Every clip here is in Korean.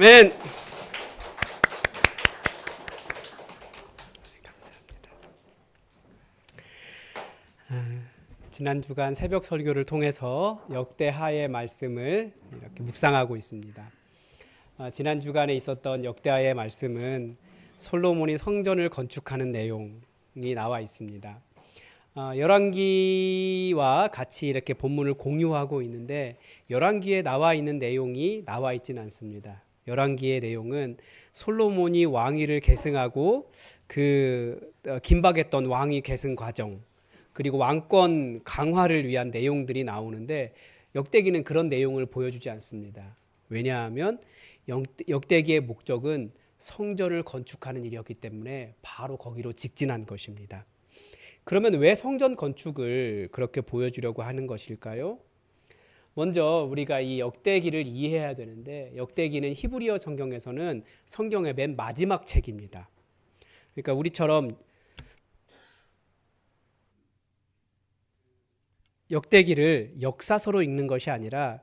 아멘. 감사합니다. 지난 주간 새벽 설교를 통해서 역대하의 말씀을 이렇게 묵상하고 있습니다. 지난 주간에 있었던 역대하의 말씀은 솔로몬이 성전을 건축하는 내용이 나와 있습니다. 열왕기와 같이 이렇게 본문을 공유하고 있는데 열왕기에 나와 있는 내용이 나와 있지는 않습니다. 열왕기의 내용은 솔로몬이 왕위를 계승하고 그 긴박했던 왕위 계승 과정 그리고 왕권 강화를 위한 내용들이 나오는데 역대기는 그런 내용을 보여주지 않습니다. 왜냐하면 역대기의 목적은 성전을 건축하는 일이었기 때문에 바로 거기로 직진한 것입니다. 그러면 왜 성전 건축을 그렇게 보여주려고 하는 것일까요? 먼저 우리가 이 역대기를 이해해야 되는데 역대기는 히브리어 성경에서는 성경의 맨 마지막 책입니다. 그러니까 우리처럼 역대기를 역사서로 읽는 것이 아니라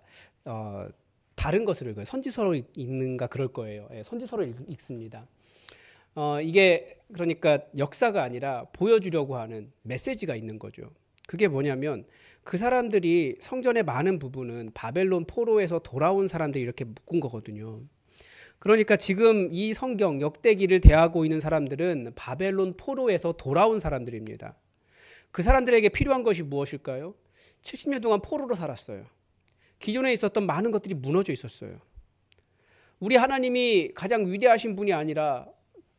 다른 것으로 읽어요. 선지서로 읽는가 그럴 거예요. 선지서로 읽습니다. 이게 그러니까 역사가 아니라 보여주려고 하는 메시지가 있는 거죠. 그게 뭐냐면 그 사람들이 성전의 많은 부분은 바벨론 포로에서 돌아온 사람들이 이렇게 묶은 거거든요. 그러니까 지금 이 성경 역대기를 대하고 있는 사람들은 바벨론 포로에서 돌아온 사람들입니다. 그 사람들에게 필요한 것이 무엇일까요? 70년 동안 포로로 살았어요. 기존에 있었던 많은 것들이 무너져 있었어요. 우리 하나님이 가장 위대하신 분이 아니라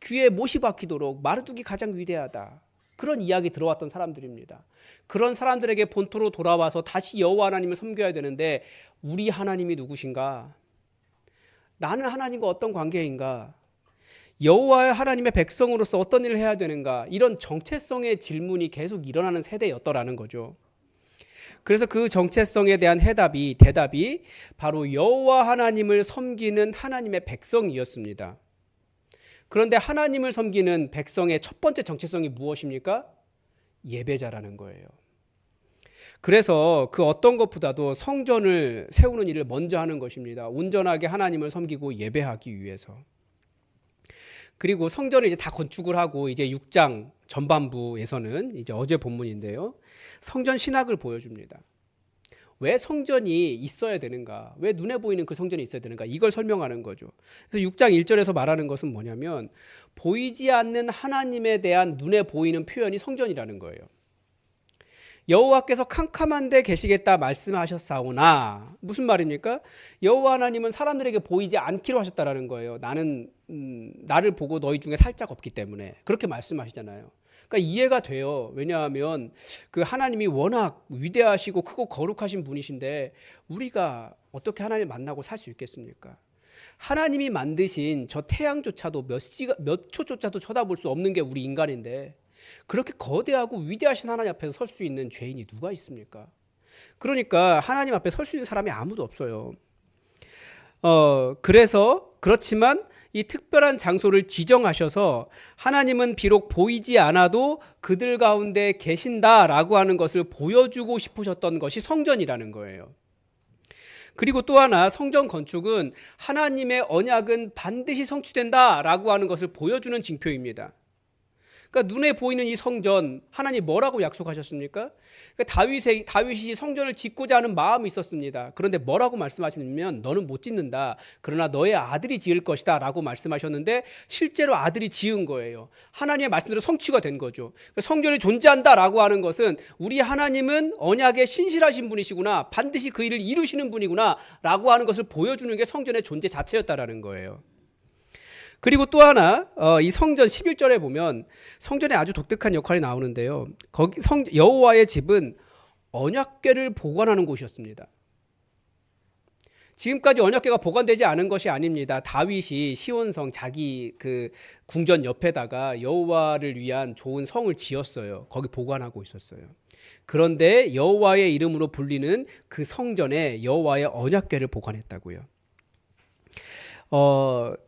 귀에 못이 박히도록 마르둑이 가장 위대하다. 그런 이야기 들어왔던 사람들입니다. 그런 사람들에게 본토로 돌아와서 다시 여호와 하나님을 섬겨야 되는데 우리 하나님이 누구신가? 나는 하나님과 어떤 관계인가? 여호와 하나님의 백성으로서 어떤 일을 해야 되는가? 이런 정체성의 질문이 계속 일어나는 세대였더라는 거죠. 그래서 그 정체성에 대한 대답이 바로 여호와 하나님을 섬기는 하나님의 백성이었습니다. 그런데 하나님을 섬기는 백성의 첫 번째 정체성이 무엇입니까? 예배자라는 거예요. 그래서 그 어떤 것보다도 성전을 세우는 일을 먼저 하는 것입니다. 온전하게 하나님을 섬기고 예배하기 위해서. 그리고 성전을 이제 다 건축을 하고 이제 6장 전반부에서는 이제 어제 본문인데요. 성전 신학을 보여줍니다. 왜 성전이 있어야 되는가? 왜 눈에 보이는 그 성전이 있어야 되는가? 이걸 설명하는 거죠. 그래서 6장 1절에서 말하는 것은 뭐냐면 보이지 않는 하나님에 대한 눈에 보이는 표현이 성전이라는 거예요. 여호와께서 캄캄한 데 계시겠다 말씀하셨사오나 무슨 말입니까? 여호와 하나님은 사람들에게 보이지 않기로 하셨다라는 거예요. 나는 나를 보고 너희 중에 살짝 없기 때문에 그렇게 말씀하시잖아요. 그러니까 이해가 돼요. 왜냐하면 그 하나님이 워낙 위대하시고 크고 거룩하신 분이신데 우리가 어떻게 하나님을 만나고 살 수 있겠습니까? 하나님이 만드신 저 태양조차도 몇 초조차도 쳐다볼 수 없는 게 우리 인간인데 그렇게 거대하고 위대하신 하나님 앞에서 설 수 있는 죄인이 누가 있습니까? 그러니까 하나님 앞에 설 수 있는 사람이 아무도 없어요. 그렇지만 이 특별한 장소를 지정하셔서 하나님은 비록 보이지 않아도 그들 가운데 계신다라고 하는 것을 보여주고 싶으셨던 것이 성전이라는 거예요. 그리고 또 하나 성전 건축은 하나님의 언약은 반드시 성취된다라고 하는 것을 보여주는 징표입니다. 그러니까 눈에 보이는 이 성전 하나님 뭐라고 약속하셨습니까? 그러니까 다윗이 성전을 짓고자 하는 마음이 있었습니다. 그런데 뭐라고 말씀하시냐면 너는 못 짓는다. 그러나 너의 아들이 지을 것이다 라고 말씀하셨는데 실제로 아들이 지은 거예요. 하나님의 말씀대로 성취가 된 거죠. 성전이 존재한다라고 하는 것은 우리 하나님은 언약에 신실하신 분이시구나. 반드시 그 일을 이루시는 분이구나 라고 하는 것을 보여주는 게 성전의 존재 자체였다라는 거예요. 그리고 또 하나 이 성전 11절에 보면 성전에 아주 독특한 역할이 나오는데요. 거기 여호와의 집은 언약궤를 보관하는 곳이었습니다. 지금까지 언약궤가 보관되지 않은 것이 아닙니다. 다윗이 시온성 자기 그 궁전 옆에다가 여호와를 위한 좋은 성을 지었어요. 거기 보관하고 있었어요. 그런데 여호와의 이름으로 불리는 그 성전에 여호와의 언약궤를 보관했다고요.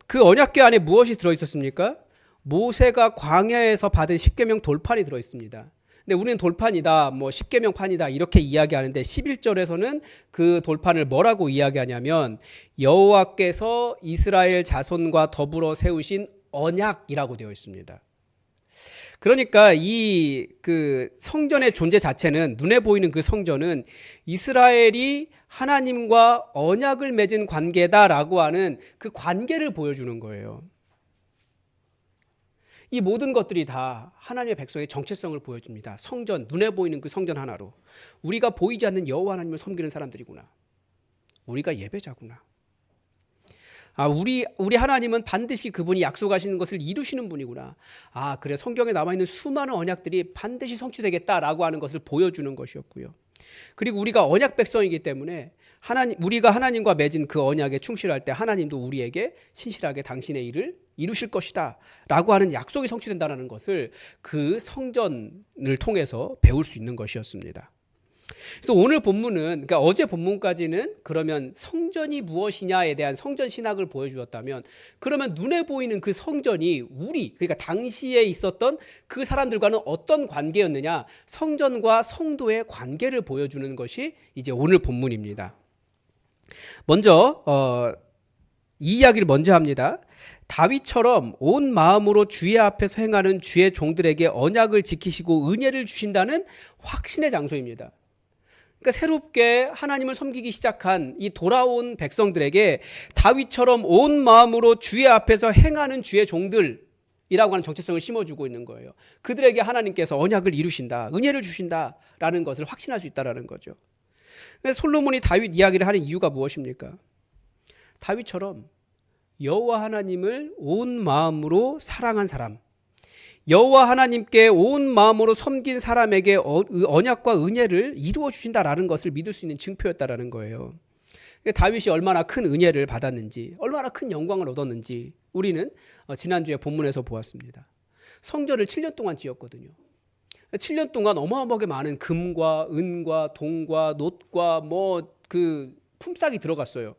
그 언약궤 안에 무엇이 들어있었습니까? 모세가 광야에서 받은 십계명 돌판이 들어있습니다. 근데 우리는 돌판이다, 뭐 십계명판이다 이렇게 이야기하는데 11절에서는 그 돌판을 뭐라고 이야기하냐면 여호와께서 이스라엘 자손과 더불어 세우신 언약이라고 되어 있습니다. 그러니까 이 그 성전의 존재 자체는, 눈에 보이는 그 성전은 이스라엘이 하나님과 언약을 맺은 관계다라고 하는 그 관계를 보여주는 거예요. 이 모든 것들이 다 하나님의 백성의 정체성을 보여줍니다. 성전, 눈에 보이는 그 성전 하나로 우리가 보이지 않는 여호와 하나님을 섬기는 사람들이구나. 우리가 예배자구나. 우리 하나님은 반드시 그분이 약속하시는 것을 이루시는 분이구나. 그래, 성경에 남아있는 수많은 언약들이 반드시 성취되겠다라고 하는 것을 보여주는 것이었고요. 그리고 우리가 언약 백성이기 때문에 우리가 하나님과 맺은 그 언약에 충실할 때 하나님도 우리에게 신실하게 당신의 일을 이루실 것이다 라고 하는 약속이 성취된다는 것을 그 성전을 통해서 배울 수 있는 것이었습니다. 그래서 오늘 본문은, 그러니까 어제 본문까지는 그러면 성전이 무엇이냐에 대한 성전 신학을 보여주었다면, 그러면 눈에 보이는 그 성전이 그러니까 당시에 있었던 그 사람들과는 어떤 관계였느냐, 성전과 성도의 관계를 보여주는 것이 이제 오늘 본문입니다. 먼저 이 이야기를 먼저 합니다. 다윗처럼 온 마음으로 주의 앞에서 행하는 주의 종들에게 언약을 지키시고 은혜를 주신다는 확신의 장소입니다. 그러니까 새롭게 하나님을 섬기기 시작한 이 돌아온 백성들에게 다윗처럼 온 마음으로 주의 앞에서 행하는 주의 종들이라고 하는 정체성을 심어주고 있는 거예요. 그들에게 하나님께서 언약을 이루신다, 은혜를 주신다라는 것을 확신할 수 있다라는 거죠. 그래서 솔로몬이 다윗 이야기를 하는 이유가 무엇입니까? 다윗처럼 여호와 하나님을 온 마음으로 사랑한 사람, 여호와 하나님께 온 마음으로 섬긴 사람에게 언약과 은혜를 이루어 주신다라는 것을 믿을 수 있는 증표였다라는 거예요. 다윗이 얼마나 큰 은혜를 받았는지, 얼마나 큰 영광을 얻었는지 우리는 지난주에 본문에서 보았습니다. 성전을 7년 동안 지었거든요. 7년 동안 어마어마하게 많은 금과 은과 동과 놋과 그 품삯이 들어갔어요.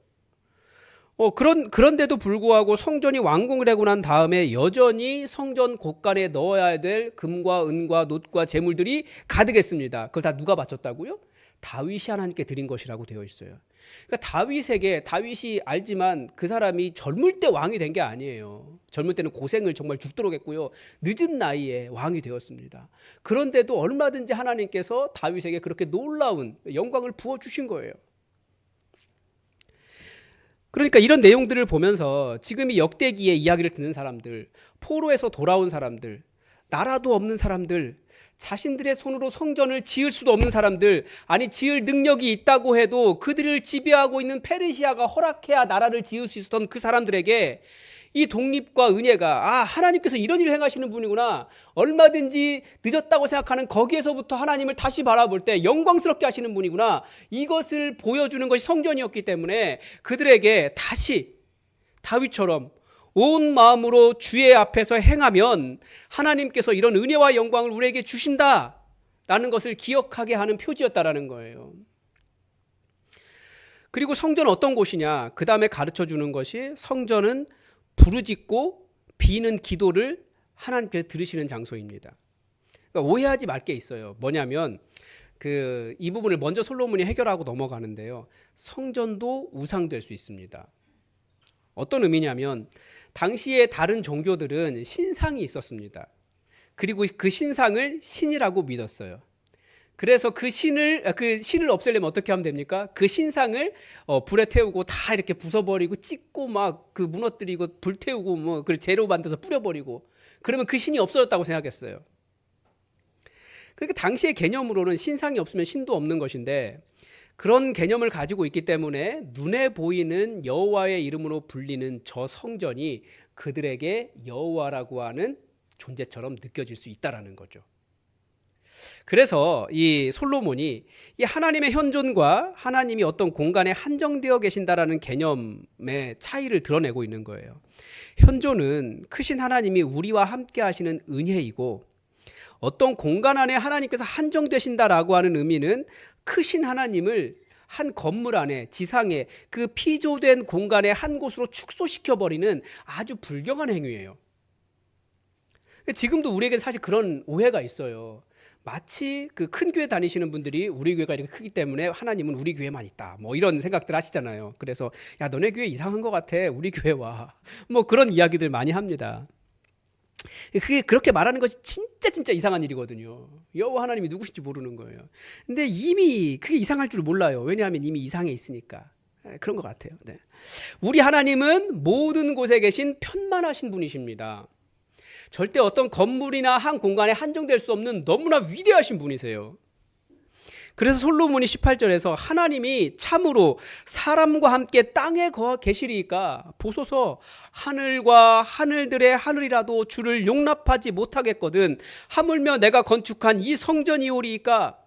그런데도 불구하고 성전이 완공을 하고 난 다음에 여전히 성전 곳간에 넣어야 될 금과 은과 놋과 재물들이 가득했습니다. 그걸 다 누가 바쳤다고요? 다윗이 하나님께 드린 것이라고 되어 있어요. 그러니까 다윗이 알지만 그 사람이 젊을 때 왕이 된 게 아니에요. 젊을 때는 고생을 정말 죽도록 했고요. 늦은 나이에 왕이 되었습니다. 그런데도 얼마든지 하나님께서 다윗에게 그렇게 놀라운 영광을 부어주신 거예요. 그러니까 이런 내용들을 보면서 지금 이 역대기의 이야기를 듣는 사람들, 포로에서 돌아온 사람들, 나라도 없는 사람들, 자신들의 손으로 성전을 지을 수도 없는 사람들, 아니 지을 능력이 있다고 해도 그들을 지배하고 있는 페르시아가 허락해야 나라를 지을 수 있었던 그 사람들에게 이 독립과 은혜가 하나님께서 이런 일을 행하시는 분이구나, 얼마든지 늦었다고 생각하는 거기에서부터 하나님을 다시 바라볼 때 영광스럽게 하시는 분이구나, 이것을 보여주는 것이 성전이었기 때문에 그들에게 다시 다윗처럼 온 마음으로 주의 앞에서 행하면 하나님께서 이런 은혜와 영광을 우리에게 주신다라는 것을 기억하게 하는 표지였다라는 거예요. 그리고 성전은 어떤 곳이냐, 그 다음에 가르쳐주는 것이 성전은 부르짖고 비는 기도를 하나님께서 들으시는 장소입니다. 그러니까 오해하지 말 게 있어요. 뭐냐면 이 부분을 먼저 솔로몬이 해결하고 넘어가는데요. 성전도 우상될 수 있습니다. 어떤 의미냐면 당시에 다른 종교들은 신상이 있었습니다. 그리고 그 신상을 신이라고 믿었어요. 그래서 그 신을 없애려면 어떻게 하면 됩니까? 그 신상을 불에 태우고 다 이렇게 부숴버리고 찢고 막 그 무너뜨리고 불태우고 그 재료 만들어서 뿌려버리고, 그러면 그 신이 없어졌다고 생각했어요. 그러니까 당시의 개념으로는 신상이 없으면 신도 없는 것인데, 그런 개념을 가지고 있기 때문에 눈에 보이는 여호와의 이름으로 불리는 저 성전이 그들에게 여호와라고 하는 존재처럼 느껴질 수 있다라는 거죠. 그래서 이 솔로몬이 이 하나님의 현존과 하나님이 어떤 공간에 한정되어 계신다라는 개념의 차이를 드러내고 있는 거예요. 현존은 크신 하나님이 우리와 함께 하시는 은혜이고, 어떤 공간 안에 하나님께서 한정되신다라고 하는 의미는 크신 하나님을 한 건물 안에, 지상에, 그 피조된 공간의 한 곳으로 축소시켜버리는 아주 불경한 행위예요. 지금도 우리에게 사실 그런 오해가 있어요. 마치 그 큰 교회 다니시는 분들이 우리 교회가 이렇게 크기 때문에 하나님은 우리 교회만 있다. 뭐 이런 생각들 하시잖아요. 그래서 야, 너네 교회 이상한 것 같아. 우리 교회 와. 뭐 그런 이야기들 많이 합니다. 그게 그렇게 말하는 것이 진짜 이상한 일이거든요. 여호와 하나님이 누구신지 모르는 거예요. 근데 이미 그게 이상할 줄 몰라요. 왜냐하면 이미 이상해 있으니까. 그런 것 같아요. 네. 우리 하나님은 모든 곳에 계신 편만하신 분이십니다. 절대 어떤 건물이나 한 공간에 한정될 수 없는 너무나 위대하신 분이세요. 그래서 솔로몬이 18절에서 하나님이 참으로 사람과 함께 땅에 거하 계시리이까 보소서 하늘과 하늘들의 하늘이라도 주를 용납하지 못하겠거든 하물며 내가 건축한 이 성전이오리이까.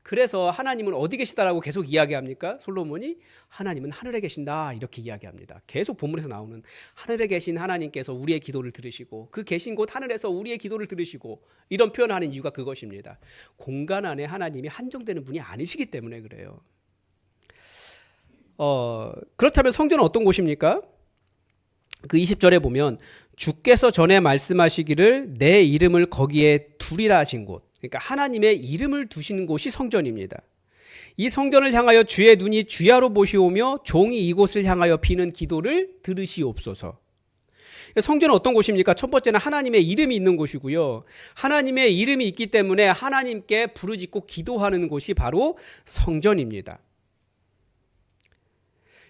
그래서 하나님은 어디 계시다라고 계속 이야기합니까? 솔로몬이 하나님은 하늘에 계신다 이렇게 이야기합니다. 계속 본문에서 나오는 하늘에 계신 하나님께서 우리의 기도를 들으시고 그 계신 곳 하늘에서 우리의 기도를 들으시고 이런 표현을 하는 이유가 그것입니다. 공간 안에 하나님이 한정되는 분이 아니시기 때문에 그래요. 그렇다면 성전은 어떤 곳입니까? 그 20절에 보면 주께서 전에 말씀하시기를 내 이름을 거기에 두리라 하신 곳, 그러니까 하나님의 이름을 두시는 곳이 성전입니다. 이 성전을 향하여 주의 눈이 주야로 보시오며 종이 이곳을 향하여 비는 기도를 들으시옵소서. 성전은 어떤 곳입니까? 첫 번째는 하나님의 이름이 있는 곳이고요. 하나님의 이름이 있기 때문에 하나님께 부르짖고 기도하는 곳이 바로 성전입니다.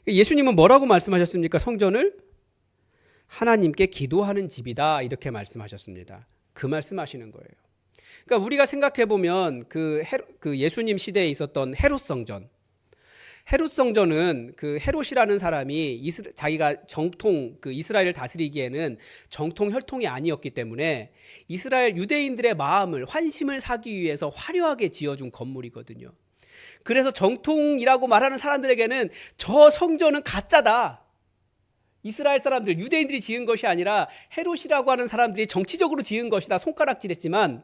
예수님은 뭐라고 말씀하셨습니까? 성전을 하나님께 기도하는 집이다 이렇게 말씀하셨습니다. 그 말씀하시는 거예요. 그러니까 우리가 생각해 보면 그 예수님 시대에 있었던 헤롯 성전. 헤롯 성전은 그 헤롯이라는 사람이 자기가 정통 그 이스라엘을 다스리기에는 정통 혈통이 아니었기 때문에 이스라엘 유대인들의 마음을 환심을 사기 위해서 화려하게 지어준 건물이거든요. 그래서 정통이라고 말하는 사람들에게는 저 성전은 가짜다. 이스라엘 사람들, 유대인들이 지은 것이 아니라 헤롯이라고 하는 사람들이 정치적으로 지은 것이다 손가락질했지만,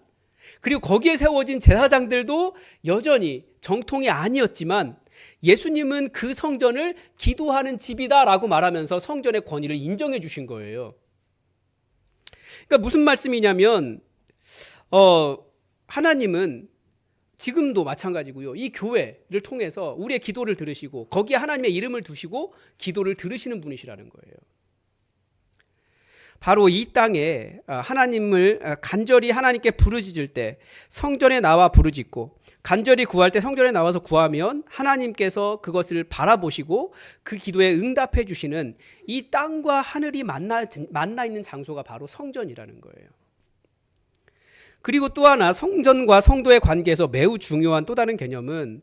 그리고 거기에 세워진 제사장들도 여전히 정통이 아니었지만 예수님은 그 성전을 기도하는 집이다라고 말하면서 성전의 권위를 인정해 주신 거예요. 그러니까 무슨 말씀이냐면 하나님은 지금도 마찬가지고요. 이 교회를 통해서 우리의 기도를 들으시고 거기에 하나님의 이름을 두시고 기도를 들으시는 분이시라는 거예요. 바로 이 땅에 하나님을 간절히 하나님께 부르짖을 때 성전에 나와 부르짖고 간절히 구할 때 성전에 나와서 구하면 하나님께서 그것을 바라보시고 그 기도에 응답해 주시는 이 땅과 하늘이 만나 있는 장소가 바로 성전이라는 거예요. 그리고 또 하나 성전과 성도의 관계에서 매우 중요한 또 다른 개념은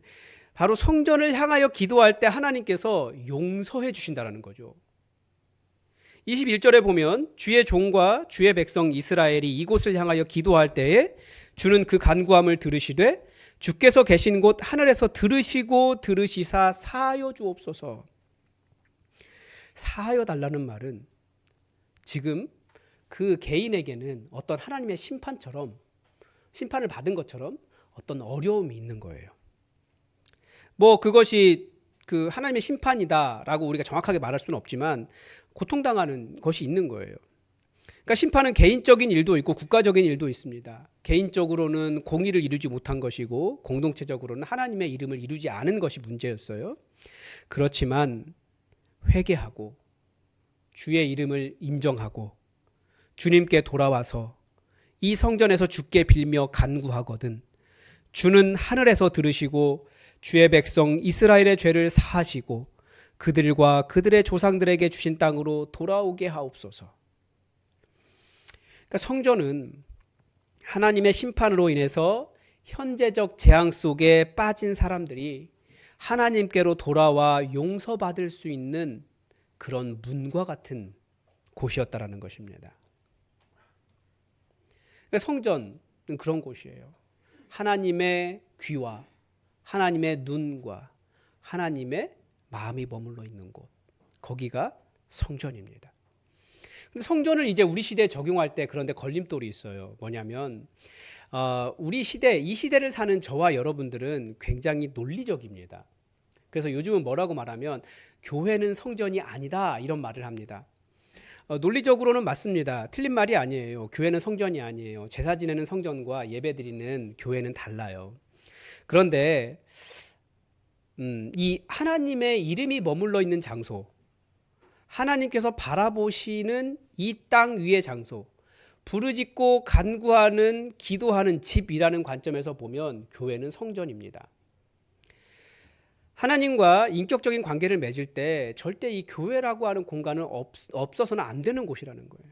바로 성전을 향하여 기도할 때 하나님께서 용서해 주신다는 거죠. 21절에 보면 주의 종과 주의 백성 이스라엘이 이곳을 향하여 기도할 때에 주는 그 간구함을 들으시되 주께서 계신 곳 하늘에서 들으시고 들으시사 사하여 주옵소서. 사하여 달라는 말은 지금 그 개인에게는 어떤 하나님의 심판을 받은 것처럼 어떤 어려움이 있는 거예요. 뭐 그것이 그 하나님의 심판이다라고 우리가 정확하게 말할 수는 없지만 고통당하는 것이 있는 거예요. 그러니까 심판은 개인적인 일도 있고 국가적인 일도 있습니다. 개인적으로는 공의를 이루지 못한 것이고 공동체적으로는 하나님의 이름을 이루지 않은 것이 문제였어요. 그렇지만 회개하고 주의 이름을 인정하고 주님께 돌아와서 이 성전에서 주께 빌며 간구하거든 주는 하늘에서 들으시고 주의 백성 이스라엘의 죄를 사하시고 그들과 그들의 조상들에게 주신 땅으로 돌아오게 하옵소서. 그러니까 성전은 하나님의 심판으로 인해서 현재적 재앙 속에 빠진 사람들이 하나님께로 돌아와 용서받을 수 있는 그런 문과 같은 곳이었다라는 것입니다. 그러니까 성전은 그런 곳이에요. 하나님의 귀와 하나님의 눈과 하나님의 마음이 머물러 있는 곳, 거기가 성전입니다. 근데 성전을 이제 우리 시대에 적용할 때 그런데 걸림돌이 있어요. 뭐냐면 우리 시대, 이 시대를 사는 저와 여러분들은 굉장히 논리적입니다. 그래서 요즘은 뭐라고 말하면 교회는 성전이 아니다 이런 말을 합니다. 논리적으로는 맞습니다. 틀린 말이 아니에요. 교회는 성전이 아니에요. 제사 지내는 성전과 예배드리는 교회는 달라요. 그런데 이 하나님의 이름이 머물러 있는 장소, 하나님께서 바라보시는 이 땅 위의 장소, 부르짖고 간구하는 기도하는 집이라는 관점에서 보면 교회는 성전입니다. 하나님과 인격적인 관계를 맺을 때 절대 이 교회라고 하는 공간은 없어서는 안 되는 곳이라는 거예요.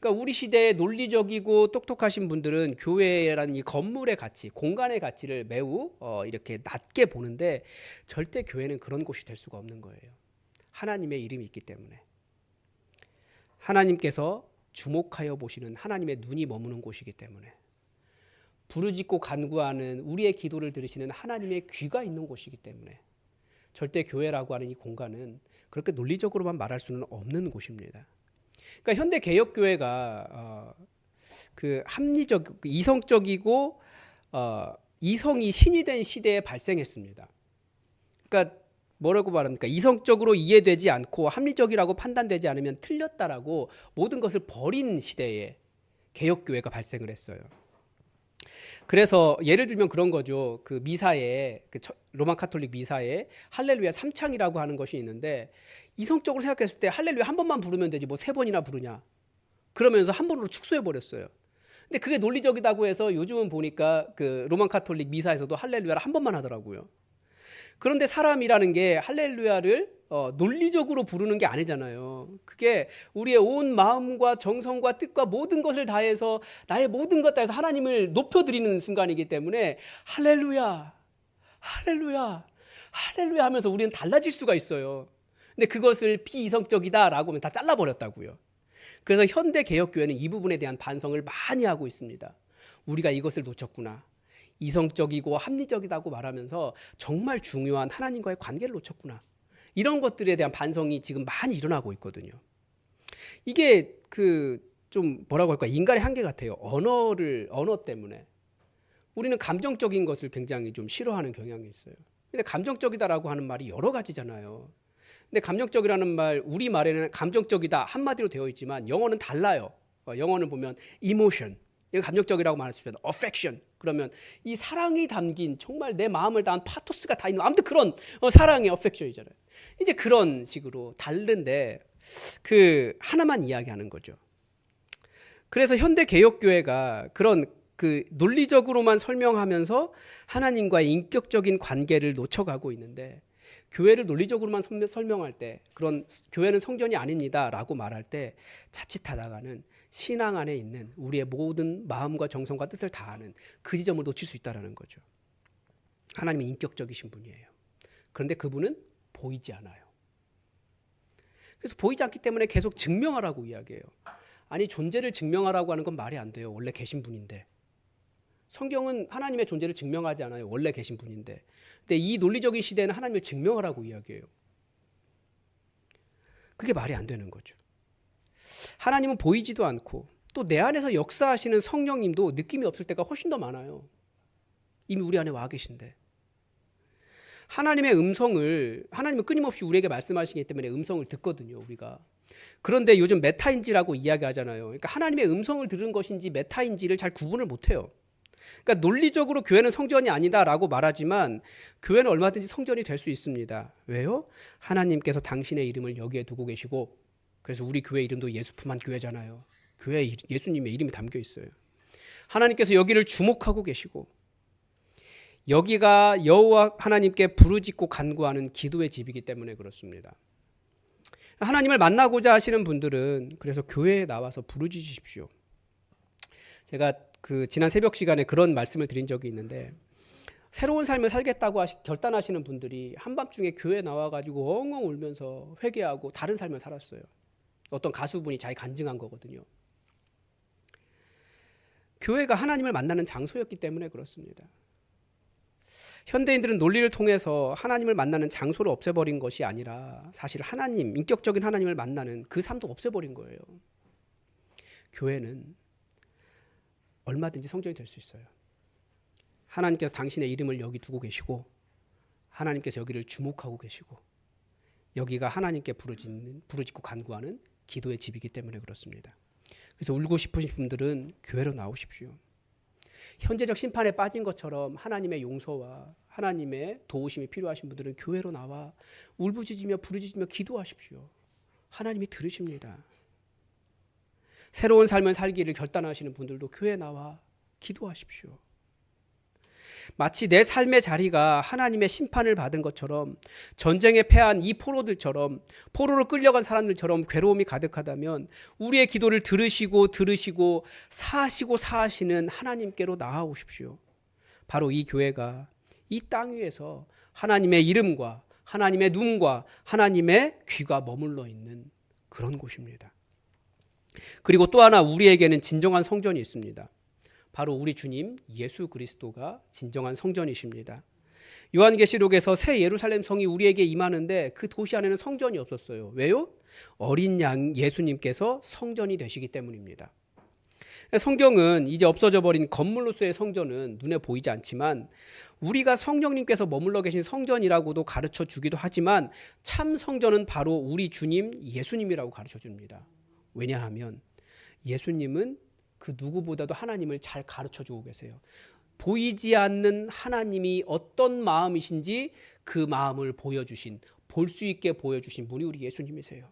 그러니까 우리 시대에 논리적이고 똑똑하신 분들은 교회라는 이 건물의 가치, 공간의 가치를 매우 이렇게 낮게 보는데 절대 교회는 그런 곳이 될 수가 없는 거예요. 하나님의 이름이 있기 때문에. 하나님께서 주목하여 보시는 하나님의 눈이 머무는 곳이기 때문에. 부르짖고 간구하는 우리의 기도를 들으시는 하나님의 귀가 있는 곳이기 때문에 절대 교회라고 하는 이 공간은 그렇게 논리적으로만 말할 수는 없는 곳입니다. 그러니까 현대 개혁 교회가 그 합리적, 이성적이고 이성이 신이 된 시대에 발생했습니다. 그러니까 뭐라고 말합니까? 이성적으로 이해되지 않고 합리적이라고 판단되지 않으면 틀렸다라고 모든 것을 버린 시대에 개혁 교회가 발생을 했어요. 그래서 예를 들면 그런 거죠. 그 미사에 로마 카톨릭 미사에 할렐루야 3창이라고 하는 것이 있는데 이성적으로 생각했을 때 할렐루야 한 번만 부르면 되지 뭐 3번이나 부르냐. 그러면서 한 번으로 축소해 버렸어요. 근데 그게 논리적이다고 해서 요즘은 보니까 그 로마 카톨릭 미사에서도 할렐루야를 한 번만 하더라고요. 그런데 사람이라는 게 할렐루야를 논리적으로 부르는 게 아니잖아요. 그게 우리의 온 마음과 정성과 뜻과 모든 것을 다해서 나의 모든 것 다해서 하나님을 높여드리는 순간이기 때문에 할렐루야, 할렐루야, 할렐루야 하면서 우리는 달라질 수가 있어요. 근데 그것을 비이성적이다라고 하면 다 잘라버렸다고요. 그래서 현대 개혁교회는 이 부분에 대한 반성을 많이 하고 있습니다. 우리가 이것을 놓쳤구나. 이성적이고 합리적이다고 말하면서 정말 중요한 하나님과의 관계를 놓쳤구나. 이런 것들에 대한 반성이 지금 많이 일어나고 있거든요. 이게 좀 뭐라고 할까 인간의 한계 같아요. 언어 때문에 우리는 감정적인 것을 굉장히 좀 싫어하는 경향이 있어요. 근데 감정적이다라고 하는 말이 여러 가지잖아요. 근데 감정적이라는 말 우리 말에는 감정적이다 한마디로 되어 있지만 영어는 달라요. 영어는 보면 emotion 이거 감정적이라고 말할 수 있습니다. affection 그러면 이 사랑이 담긴 정말 내 마음을 다한 파토스가 다 있는 아무튼 그런 사랑의 affection이잖아요. 이제 그런 식으로 다른데 그 하나만 이야기하는 거죠. 그래서 현대 개혁교회가 그런 그 논리적으로만 설명하면서 하나님과의 인격적인 관계를 놓쳐가고 있는데 교회를 논리적으로만 설명할 때 그런 교회는 성전이 아닙니다라고 말할 때 자칫하다가는 신앙 안에 있는 우리의 모든 마음과 정성과 뜻을 다하는 그 지점을 놓칠 수 있다는 거죠. 하나님은 인격적이신 분이에요. 그런데 그분은 보이지 않아요. 그래서 보이지 않기 때문에 계속 증명하라고 이야기해요. 아니 존재를 증명하라고 하는 건 말이 안 돼요. 원래 계신 분인데. 성경은 하나님의 존재를 증명하지 않아요. 원래 계신 분인데. 근데 이 논리적인 시대는 하나님을 증명하라고 이야기해요. 그게 말이 안 되는 거죠. 하나님은 보이지도 않고 또 내 안에서 역사하시는 성령님도 느낌이 없을 때가 훨씬 더 많아요. 이미 우리 안에 와 계신데. 하나님의 음성을 하나님은 끊임없이 우리에게 말씀하시기 때문에 음성을 듣거든요. 우리가. 그런데 요즘 메타인지라고 이야기하잖아요. 그러니까 하나님의 음성을 들은 것인지 메타인지를 잘 구분을 못해요. 그러니까 논리적으로 교회는 성전이 아니다라고 말하지만 교회는 얼마든지 성전이 될 수 있습니다. 왜요? 하나님께서 당신의 이름을 여기에 두고 계시고 그래서 우리 교회 이름도 예수품한 교회잖아요. 교회에 예수님의 이름이 담겨 있어요. 하나님께서 여기를 주목하고 계시고 여기가 여호와 하나님께 부르짖고 간구하는 기도의 집이기 때문에 그렇습니다. 하나님을 만나고자 하시는 분들은 그래서 교회에 나와서 부르짖으십시오. 제가 지난 새벽 시간에 그런 말씀을 드린 적이 있는데 새로운 삶을 살겠다고 결단하시는 분들이 한밤중에 교회에 나와가지고 엉엉 울면서 회개하고 다른 삶을 살았어요. 어떤 가수분이 잘 간증한 거거든요. 교회가 하나님을 만나는 장소였기 때문에 그렇습니다. 현대인들은 논리를 통해서 하나님을 만나는 장소를 없애버린 것이 아니라 사실 하나님, 인격적인 하나님을 만나는 그 삶도 없애버린 거예요. 교회는 얼마든지 성전이 될 수 있어요. 하나님께서 당신의 이름을 여기 두고 계시고 하나님께서 여기를 주목하고 계시고 여기가 하나님께 부르짖고 간구하는 기도의 집이기 때문에 그렇습니다. 그래서 울고 싶으신 분들은 교회로 나오십시오. 현재적 심판에 빠진 것처럼 하나님의 용서와 하나님의 도우심이 필요하신 분들은 교회로 나와 울부짖으며 부르짖으며 기도하십시오. 하나님이 들으십니다. 새로운 삶을 살기를 결단하시는 분들도 교회에 나와 기도하십시오. 마치 내 삶의 자리가 하나님의 심판을 받은 것처럼, 전쟁에 패한 이 포로들처럼, 포로로 끌려간 사람들처럼 괴로움이 가득하다면 우리의 기도를 들으시고 사하시는 하나님께로 나아오십시오. 바로 이 교회가 이 땅 위에서 하나님의 이름과 하나님의 눈과 하나님의 귀가 머물러 있는 그런 곳입니다. 그리고 또 하나 우리에게는 진정한 성전이 있습니다. 바로 우리 주님 예수 그리스도가 진정한 성전이십니다. 요한계시록에서 새 예루살렘 성이 우리에게 임하는데 그 도시 안에는 성전이 없었어요. 왜요? 어린 양 예수님께서 성전이 되시기 때문입니다. 성경은 이제 없어져 버린 건물로서의 성전은 눈에 보이지 않지만 우리가 성령님께서 머물러 계신 성전이라고도 가르쳐 주기도 하지만 참 성전은 바로 우리 주님 예수님이라고 가르쳐 줍니다. 왜냐하면 예수님은 그 누구보다도 하나님을 잘 가르쳐 주고 계세요. 보이지 않는 하나님이 어떤 마음이신지 그 마음을 보여주신, 볼 수 있게 보여주신 분이 우리 예수님이세요.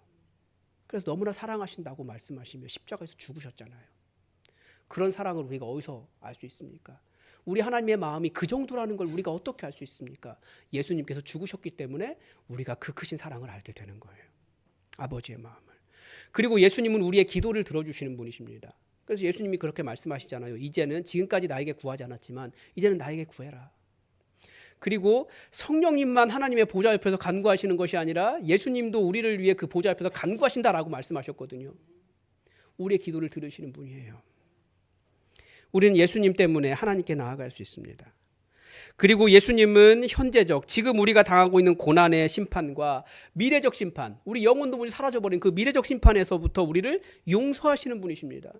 그래서 너무나 사랑하신다고 말씀하시며 십자가에서 죽으셨잖아요. 그런 사랑을 우리가 어디서 알 수 있습니까? 우리 하나님의 마음이 그 정도라는 걸 우리가 어떻게 알 수 있습니까? 예수님께서 죽으셨기 때문에 우리가 그 크신 사랑을 알게 되는 거예요. 아버지의 마음을. 그리고 예수님은 우리의 기도를 들어주시는 분이십니다. 그래서 예수님이 그렇게 말씀하시잖아요. 이제는 지금까지 나에게 구하지 않았지만 이제는 나에게 구해라. 그리고 성령님만 하나님의 보좌 옆에서 간구하시는 것이 아니라 예수님도 우리를 위해 그 보좌 옆에서 간구하신다라고 말씀하셨거든요. 우리의 기도를 들으시는 분이에요. 우리는 예수님 때문에 하나님께 나아갈 수 있습니다. 그리고 예수님은 현재적, 지금 우리가 당하고 있는 고난의 심판과 미래적 심판, 우리 영혼도 모두 사라져버린 그 미래적 심판에서부터 우리를 용서하시는 분이십니다.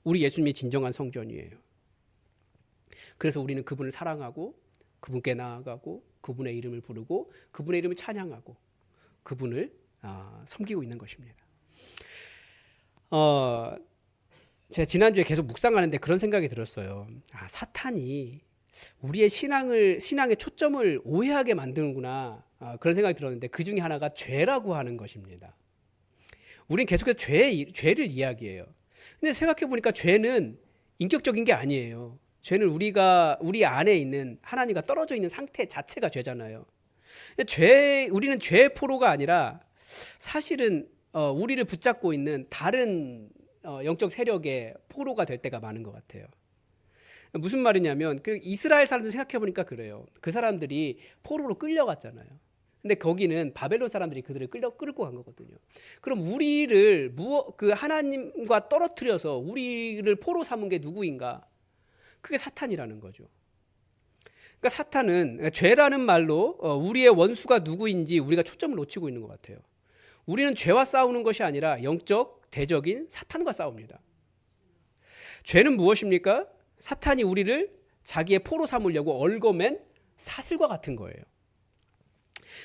우리 예수님이 진정한 성전이에요. 그래서 우리는 그분을 사랑하고 그분께 나아가고 그분의 이름을 부르고 그분의 이름을 찬양하고 그분을 섬기고 있는 것입니다. 제가 지난주에 계속 묵상하는데 그런 생각이 들었어요. 사탄이 우리의 신앙의 초점을 오해하게 만드는구나. 그런 생각이 들었는데 그 중에 하나가 죄라고 하는 것입니다. 우리는 계속해서 죄를 이야기해요. 근데 생각해 보니까 죄는 인격적인 게 아니에요. 죄는 우리 안에 있는 하나님과 떨어져 있는 상태 자체가 죄잖아요. 우리는 죄의 포로가 아니라 사실은 우리를 붙잡고 있는 다른 영적 세력의 포로가 될 때가 많은 것 같아요. 무슨 말이냐면 그 이스라엘 사람들 생각해 보니까 그래요. 그 사람들이 포로로 끌려갔잖아요. 근데 거기는 바벨론 사람들이 그들을 끌고 간 거거든요. 그럼 우리를 그 하나님과 떨어뜨려서 우리를 포로 삼은 게 누구인가? 그게 사탄이라는 거죠. 그러니까 사탄은 죄라는 말로 우리의 원수가 누구인지 우리가 초점을 놓치고 있는 것 같아요. 우리는 죄와 싸우는 것이 아니라 영적 대적인 사탄과 싸웁니다. 죄는 무엇입니까? 사탄이 우리를 자기의 포로 삼으려고 얽어맨 사슬과 같은 거예요.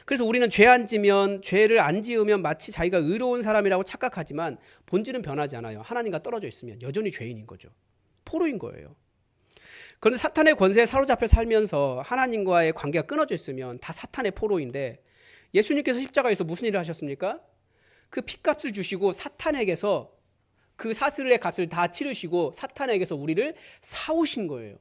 그래서 우리는 죄를 안 지으면 마치 자기가 의로운 사람이라고 착각하지만 본질은 변하지 않아요. 하나님과 떨어져 있으면 여전히 죄인인 거죠. 포로인 거예요. 그런데 사탄의 권세에 사로잡혀 살면서 하나님과의 관계가 끊어져 있으면 다 사탄의 포로인데 예수님께서 십자가에서 무슨 일을 하셨습니까? 그 핏값을 주시고 사탄에게서 그 사슬의 값을 다 치르시고 사탄에게서 우리를 사오신 거예요.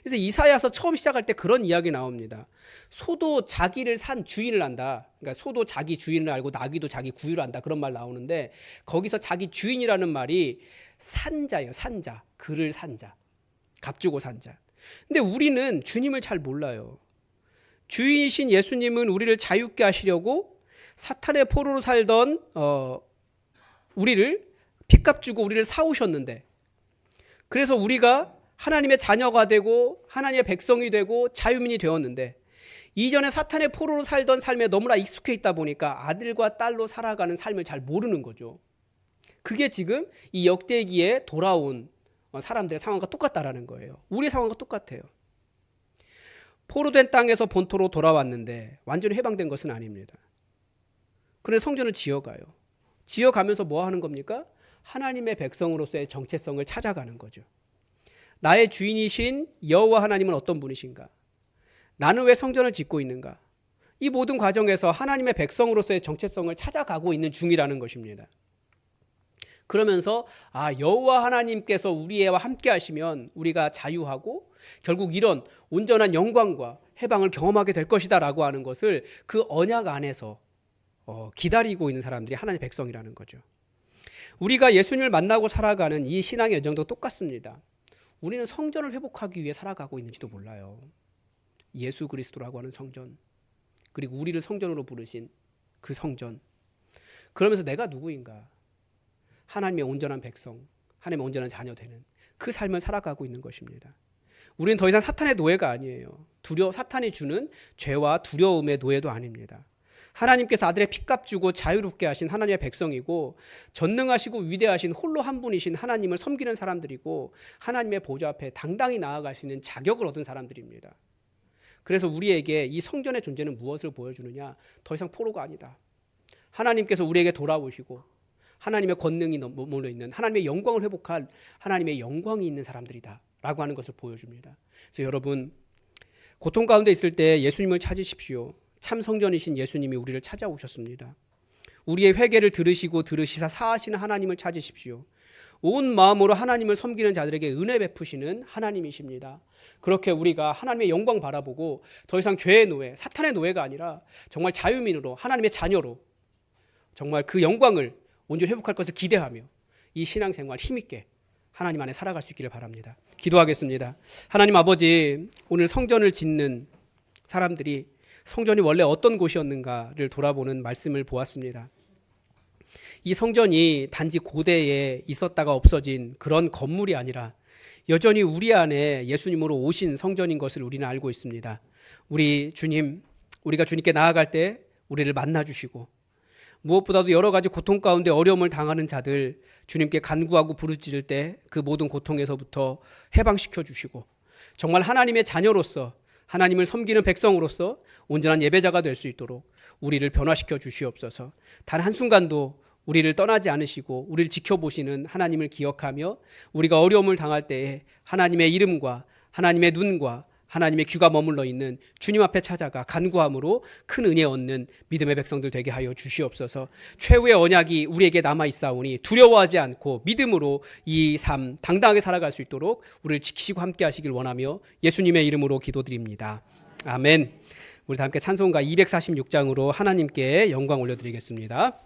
그래서 이사야서 처음 시작할 때 그런 이야기 나옵니다. 소도 자기를 산 주인을 안다. 그러니까 소도 자기 주인을 알고 나귀도 자기 구유를 안다. 그런 말 나오는데 거기서 자기 주인이라는 말이 산자예요. 산자. 그를 산 자. 값 주고 산 자. 근데 우리는 주님을 잘 몰라요. 주인이신 예수님은 우리를 자유케 하시려고 사탄의 포로로 살던 우리를 핏값 주고 우리를 사오셨는데 그래서 우리가 하나님의 자녀가 되고 하나님의 백성이 되고 자유민이 되었는데 이전에 사탄의 포로로 살던 삶에 너무나 익숙해 있다 보니까 아들과 딸로 살아가는 삶을 잘 모르는 거죠. 그게 지금 이 역대기에 돌아온 사람들의 상황과 똑같다라는 거예요. 우리의 상황과 똑같아요. 포로된 땅에서 본토로 돌아왔는데 완전히 해방된 것은 아닙니다. 그래서 성전을 지어가요. 지어가면서 뭐 하는 겁니까? 하나님의 백성으로서의 정체성을 찾아가는 거죠. 나의 주인이신 여호와 하나님은 어떤 분이신가? 나는 왜 성전을 짓고 있는가? 이 모든 과정에서 하나님의 백성으로서의 정체성을 찾아가고 있는 중이라는 것입니다. 그러면서 여호와 하나님께서 우리와 함께 하시면 우리가 자유하고 결국 이런 온전한 영광과 해방을 경험하게 될 것이다 라고 하는 것을 그 언약 안에서 기다리고 있는 사람들이 하나님의 백성이라는 거죠. 우리가 예수님을 만나고 살아가는 이 신앙의 여정도 똑같습니다. 우리는 성전을 회복하기 위해 살아가고 있는지도 몰라요. 예수 그리스도라고 하는 성전, 그리고 우리를 성전으로 부르신 그 성전. 그러면서 내가 누구인가? 하나님의 온전한 백성, 하나님의 온전한 자녀 되는 그 삶을 살아가고 있는 것입니다. 우리는 더 이상 사탄의 노예가 아니에요. 사탄이 주는 죄와 두려움의 노예도 아닙니다. 하나님께서 아들의 피값 주고 자유롭게 하신 하나님의 백성이고 전능하시고 위대하신 홀로 한 분이신 하나님을 섬기는 사람들이고 하나님의 보좌 앞에 당당히 나아갈 수 있는 자격을 얻은 사람들입니다. 그래서 우리에게 이 성전의 존재는 무엇을 보여주느냐? 더 이상 포로가 아니다. 하나님께서 우리에게 돌아오시고 하나님의 권능이 머물러 있는 하나님의 영광을 회복할 하나님의 영광이 있는 사람들이다 라고 하는 것을 보여줍니다. 그래서 여러분, 고통 가운데 있을 때 예수님을 찾으십시오. 참 성전이신 예수님이 우리를 찾아오셨습니다. 우리의 회개를 들으시사 사하시는 하나님을 찾으십시오. 온 마음으로 하나님을 섬기는 자들에게 은혜 베푸시는 하나님이십니다. 그렇게 우리가 하나님의 영광 바라보고 더 이상 죄의 노예, 사탄의 노예가 아니라 정말 자유민으로 하나님의 자녀로 정말 그 영광을 온전히 회복할 것을 기대하며 이 신앙생활 힘있게 하나님 안에 살아갈 수 있기를 바랍니다. 기도하겠습니다. 하나님 아버지, 오늘 성전을 짓는 사람들이 성전이 원래 어떤 곳이었는가를 돌아보는 말씀을 보았습니다. 이 성전이 단지 고대에 있었다가 없어진 그런 건물이 아니라 여전히 우리 안에 예수님으로 오신 성전인 것을 우리는 알고 있습니다. 우리 주님, 우리가 주님께 나아갈 때 우리를 만나주시고 무엇보다도 여러 가지 고통 가운데 어려움을 당하는 자들 주님께 간구하고 부르짖을 때 그 모든 고통에서부터 해방시켜 주시고 정말 하나님의 자녀로서 하나님을 섬기는 백성으로서 온전한 예배자가 될 수 있도록 우리를 변화시켜 주시옵소서. 단 한순간도 우리를 떠나지 않으시고 우리를 지켜보시는 하나님을 기억하며 우리가 어려움을 당할 때에 하나님의 이름과 하나님의 눈과 하나님의 귀가 머물러 있는 주님 앞에 찾아가 간구함으로 큰 은혜 얻는 믿음의 백성들 되게 하여 주시옵소서. 최후의 언약이 우리에게 남아있사오니 두려워하지 않고 믿음으로 이 삶 당당하게 살아갈 수 있도록 우리를 지키시고 함께 하시길 원하며 예수님의 이름으로 기도드립니다. 아멘. 우리 다 함께 찬송가 246장으로 하나님께 영광 올려드리겠습니다.